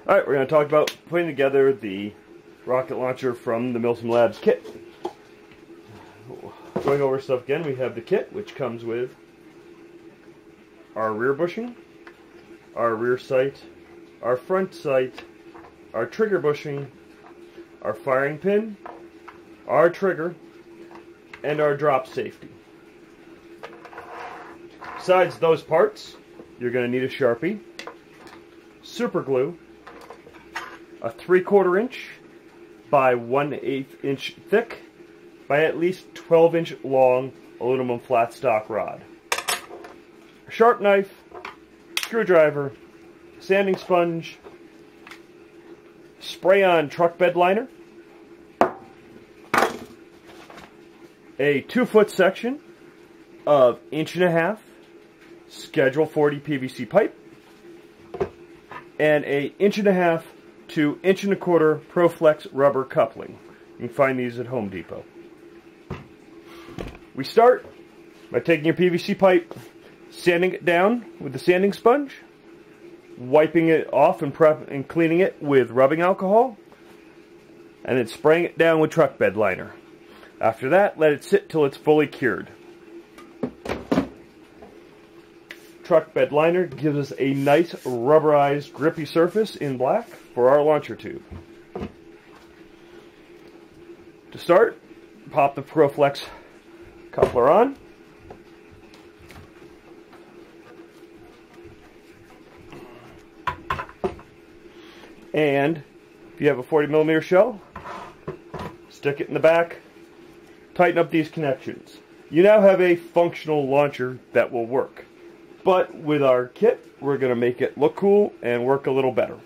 Alright, we're going to talk about putting together the rocket launcher from the Milsim Labs kit. Going over stuff again, we have the kit, which comes with our rear bushing, our rear sight, our front sight, our trigger bushing, our firing pin, our trigger, and our drop safety. Besides those parts, you're going to need a Sharpie, super glue, a 3/4 inch by 1/8 inch thick by at least 12 inch long aluminum flat stock rod, a sharp knife, screwdriver, sanding sponge, spray-on truck bed liner, a 2-foot section of 1.5 inch Schedule 40 PVC pipe, and a 1.5 inch to 1.25 inch ProFlex rubber coupling. You can find these at Home Depot. We start by taking your PVC pipe, sanding it down with the sanding sponge, wiping it off and cleaning it with rubbing alcohol, and then spraying it down with truck bed liner. After that, let it sit till it's fully cured. Truck bed liner gives us a nice rubberized grippy surface in black for our launcher tube. To start, pop the ProFlex coupler on. And if you have a 40mm shell, stick it in the back, tighten up these connections. You now have a functional launcher that will work. But with our kit, we're going to make it look cool and work a little better.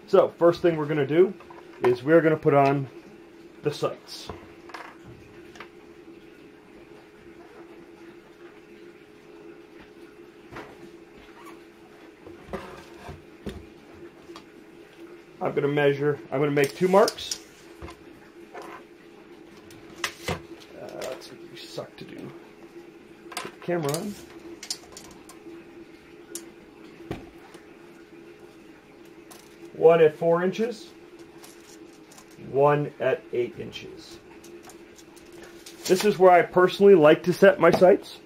So, first thing we're going to do is we're going to put on the sights. I'm going to make 2 marks. That's what you suck to do. Put the camera on. One at 4 inches, one at 8 inches. This is where I personally like to set my sights.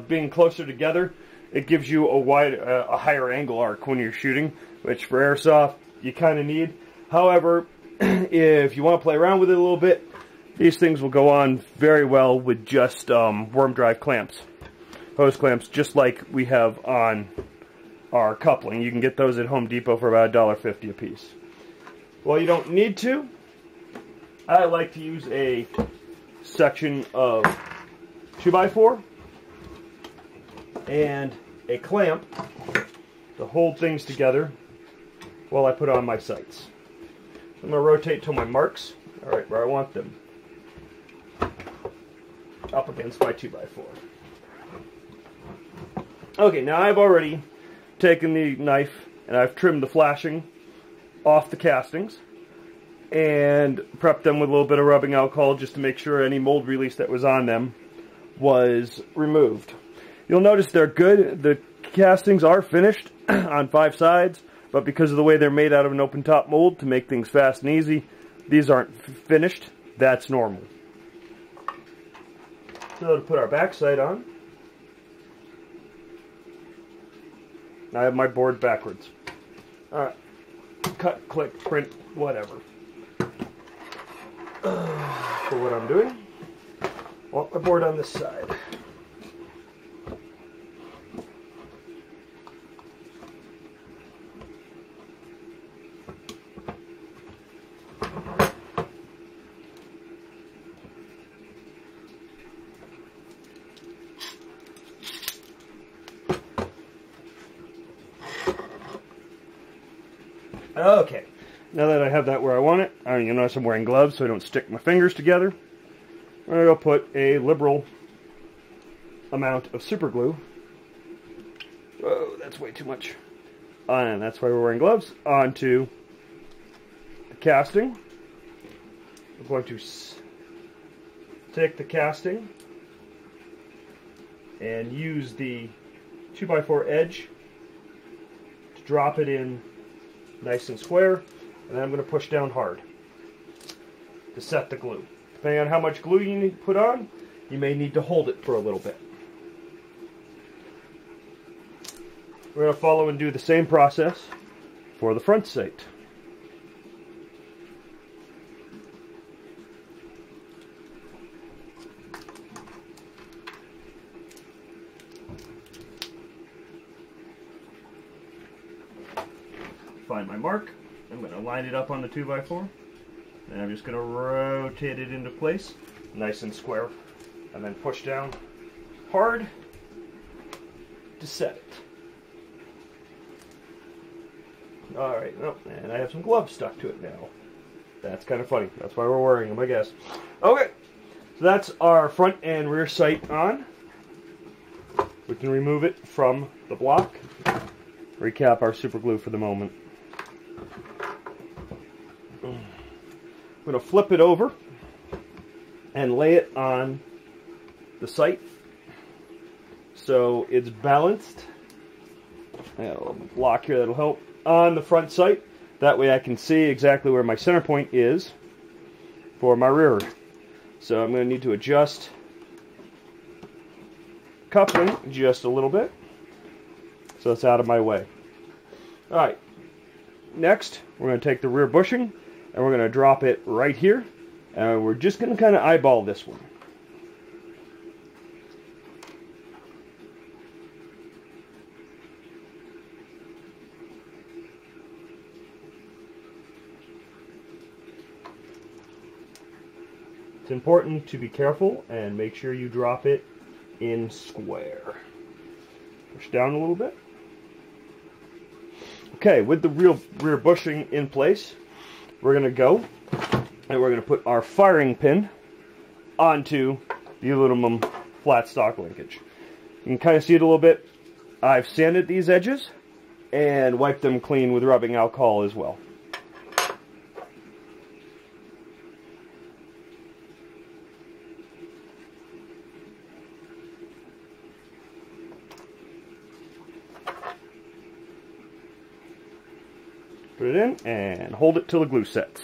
Being closer together, it gives you a higher angle arc when you're shooting, which for Airsoft you kind of need. However, if you want to play around with it a little bit, these things will go on very well with just worm drive clamps, hose clamps, just like we have on our coupling. You can get those at Home Depot for about $1.50 a piece. Well, you don't need to. I like to use a section of 2x4 and a clamp to hold things together while I put on my sights. I'm going to rotate till my marks are right where I want them, up against my 2x4. Okay, now I've already taken the knife and I've trimmed the flashing off the castings and prepped them with a little bit of rubbing alcohol just to make sure any mold release that was on them was removed. You'll notice they're good. The castings are finished on 5 sides, but because of the way they're made out of an open top mold to make things fast and easy, these aren't finished. That's normal. So to put our back sight on, I have my board backwards. Alright. Cut, click, print, whatever. For what I'm doing, I want my board on this side. Okay, now that I have that where I want it, you notice I'm wearing gloves so I don't stick my fingers together. I'm going to put a liberal amount of super glue. Whoa, that's way too much. And that's why we're wearing gloves. Onto the casting. I'm going to take the casting and use the 2x4 edge to drop it in nice and square, and then I'm going to push down hard to set the glue. Depending on how much glue you need to put on, you may need to hold it for a little bit. We're going to follow and do the same process for the front sight. Find my mark. I'm going to line it up on the 2x4, and I'm just going to rotate it into place, nice and square, and then push down hard to set it. Alright, oh, and I have some gloves stuck to it now. That's kind of funny. That's why we're wearing them, I guess. Okay, so that's our front and rear sight on. We can remove it from the block. Recap our super glue for the moment. I'm going to flip it over and lay it on the sight so it's balanced. I got a little block here that'll help on the front sight. That way I can see exactly where my center point is for my rear. So I'm going to need to adjust coupling just a little bit so it's out of my way. Alright, next we're going to take the rear bushing and we're going to drop it right here, and we're just going to kind of eyeball this one. It's important to be careful and make sure you drop it in square. Push down a little bit. Okay, with the rear bushing in place, we're going to go and we're going to put our firing pin onto the aluminum flat stock linkage. You can kind of see it a little bit. I've sanded these edges and wiped them clean with rubbing alcohol as well. Put it in and hold it till the glue sets.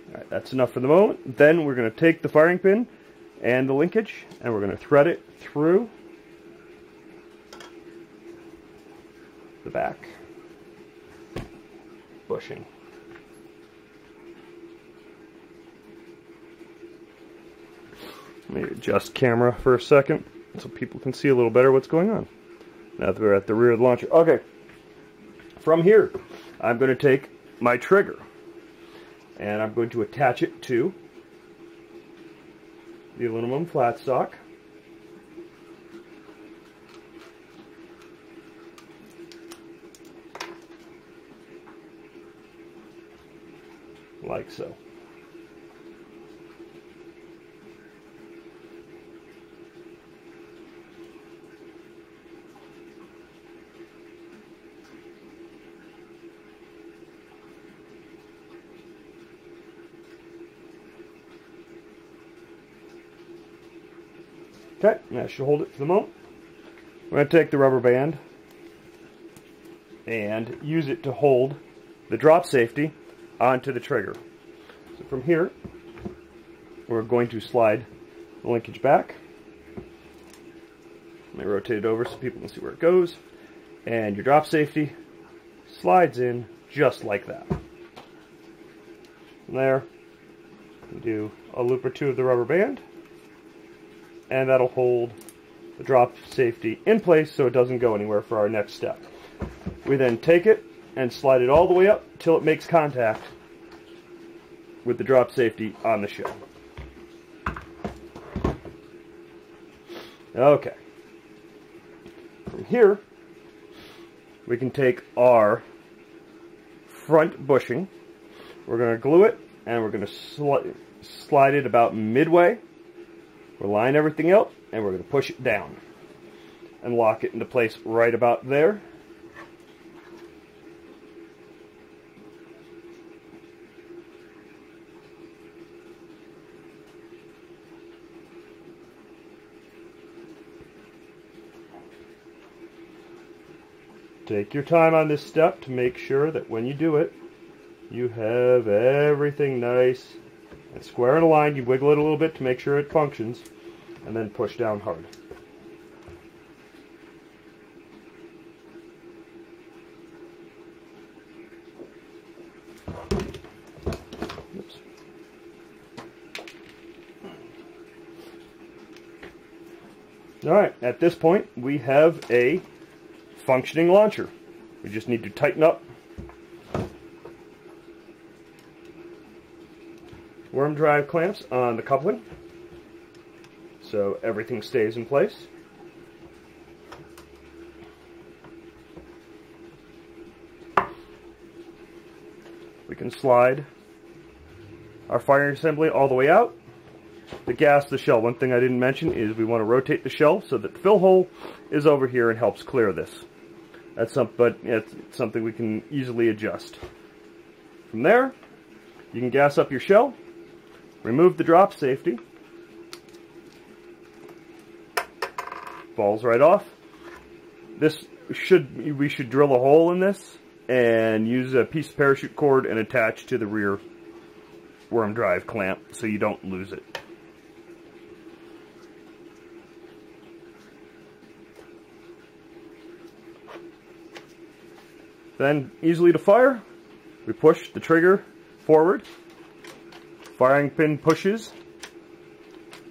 Alright, that's enough for the moment. Then we're going to take the firing pin and the linkage and we're going to thread it through the back bushing. Let me adjust camera for a second so people can see a little better what's going on. Now that we're at the rear of the launcher. Okay, from here I'm going to take my trigger and I'm going to attach it to the aluminum flat stock. Like so. Okay, that should hold it for the moment. We're going to take the rubber band and use it to hold the drop safety onto the trigger. So from here, we're going to slide the linkage back. Let me rotate it over so people can see where it goes. And your drop safety slides in just like that. From there, you do a loop or two of the rubber band, and that'll hold the drop safety in place so it doesn't go anywhere for our next step. We then take it and slide it all the way up till it makes contact with the drop safety on the shell. Okay. From here, we can take our front bushing. We're going to glue it and we're going to slide it about midway. We'll line everything up and we're going to push it down and lock it into place right about there. Take your time on this step to make sure that when you do it, you have everything nice and square and aligned. You wiggle it a little bit to make sure it functions, and then push down hard. Oops. Alright, at this point we have a functioning launcher. We just need to tighten up worm drive clamps on the coupling so everything stays in place. We can slide our firing assembly all the way out. To gas the shell, one thing I didn't mention is we want to rotate the shell so that the fill hole is over here and helps clear this. But it's something we can easily adjust. From there, you can gas up your shell, remove the drop safety, falls right off. We should drill a hole in this and use a piece of parachute cord and attach to the rear worm drive clamp so you don't lose it. Then, easily to fire, we push the trigger forward, firing pin pushes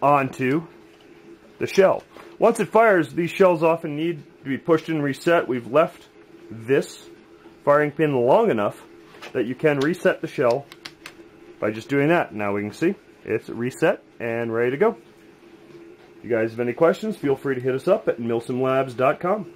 onto the shell. Once it fires, these shells often need to be pushed and reset. We've left this firing pin long enough that you can reset the shell by just doing that. Now we can see it's reset and ready to go. If you guys have any questions, feel free to hit us up at milsimlabs.com.